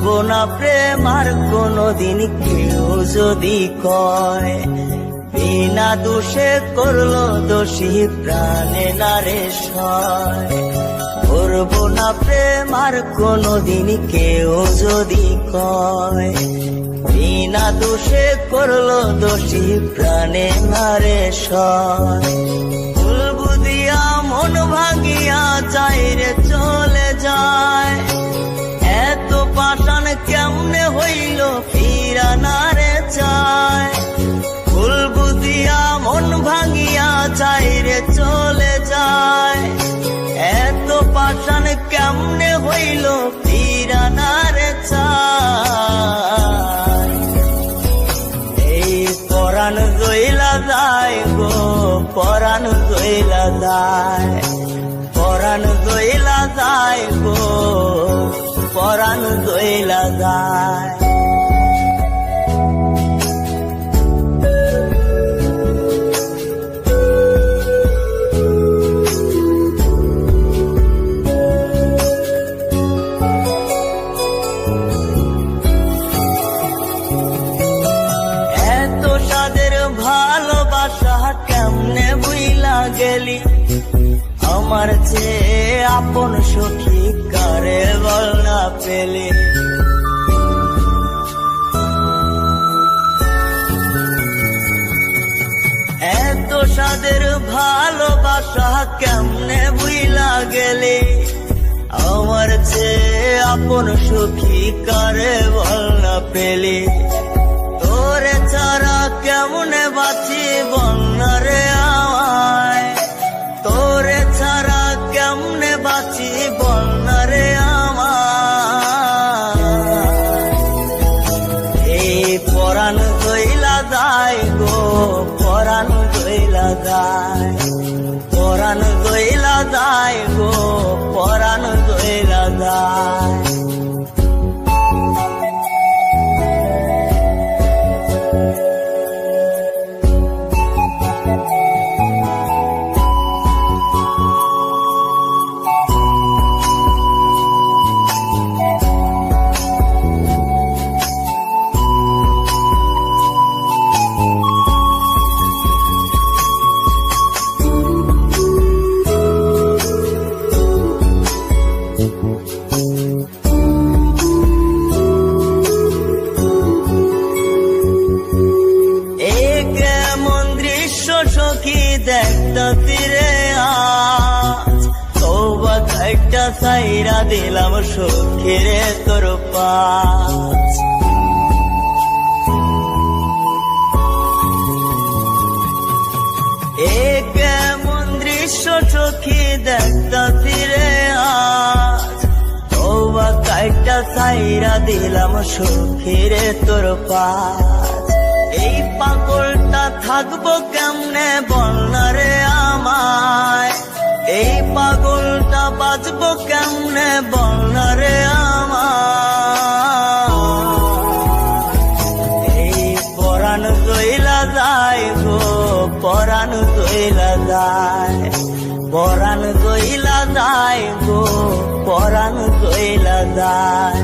ভুলবো না প্রেম আর কোনোদিন কেউ যদি কয়, বিনা দোষে করলো দোষী প্রাণে নারে সয়। ভুলবো না প্রেম আর কোনোদিন কেউ যদি কয়, বিনা দোষে করলো দোষী প্রাণে নারে সয়। ভুল বুঝিয়া মন ভাঙিয়া চাইরে চলে যায়, এত পাষাণ কেমনে হইল ফিরা নারে চায়। ভুল বুঝিয়া মন ভাঙিয়া চাইরে চলে যায়, এত পাষাণ কেমনে হইল ফিরা নারে চায়। এই পরাণ জইলা যায় গো, পরাণ জইলা যায়, পরাণ জইলা যায় গো, পরাণ জইলা যায়। এত সাদের ভালোবাসা কেমনে বুইলা গেলি, আমার চেয়ে আপন সখী কারে বল না পেলি। এত সাদের ভালোবাসা কেমনে বুইলা গেলি, আমার চেয়ে আপন সখী কারে বল না পেলি। তোরে ছাড়া কেমনে বাঁচি বল না রে আমায়, তোরে ছাড়া কেমনে বাঁচি বল না রে আমায়। এই পরাণ জইলা যায় গো, পরাণ জইলা যায়, পরাণ জইলা যায় গো, পরাণ জইলা যায়। সখী দেখতা তীরে আজ, তওবা খাইটা সাইরা দিলাম সখীরে তোর পাশ। এ কেমন দৃশ্য সখী দেখতা তীরে আজ, তওবা খাইটা সাইরা দিলাম সখীরে তোর পাশ। এই পাগলটা থাকবো কেমনে বল না রে আমায়, এই পাগলটা বাঁচবো কেমনে বল না রে আমায়। এই পরাণ জইলা যায় গো, পরাণ জইলা যায়, পরাণ জইলা যায় গো, পরাণ জইলা যায়।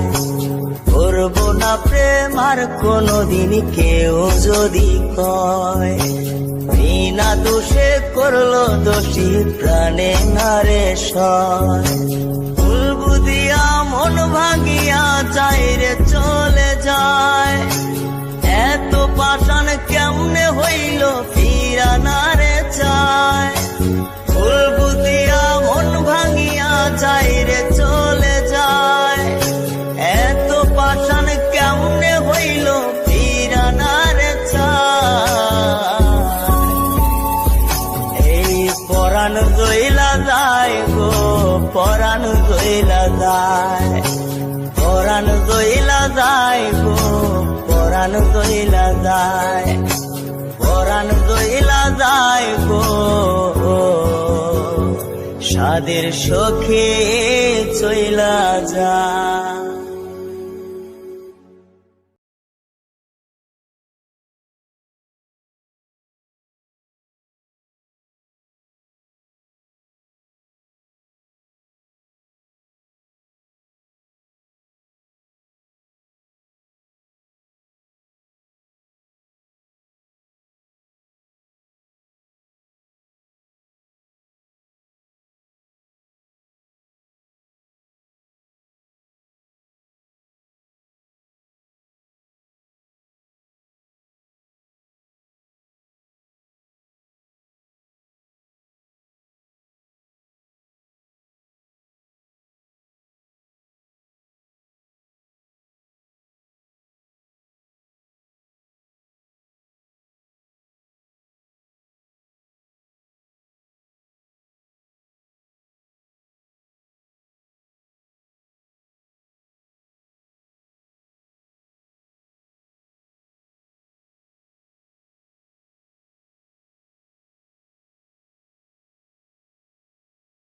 করবো না প্রেম আর কোনোদিন কেউ যদি কয়, বিনা দোষে করলো দোষী প্রাণে নারে সয়। ভুল বুঝিয়া মন ভাঙিয়া চাইরে চলে যায়, এত পাষাণ কেমনে হইল ফিরা নারে চায়। ভুল বুঝিয়া মন ভাঙিয়া চাইরে চলে যায়, এত পাষাণ কেমনে হইল ফিরা নারে চায়। এই পরাণ জইলা যায় গো, পরাণ জইলা যায়, পরাণ জইলা যায় গো, পরাণ জইলা যায়, পরাণ জইলা যায় গো। সাদের সখী চইলা যায়।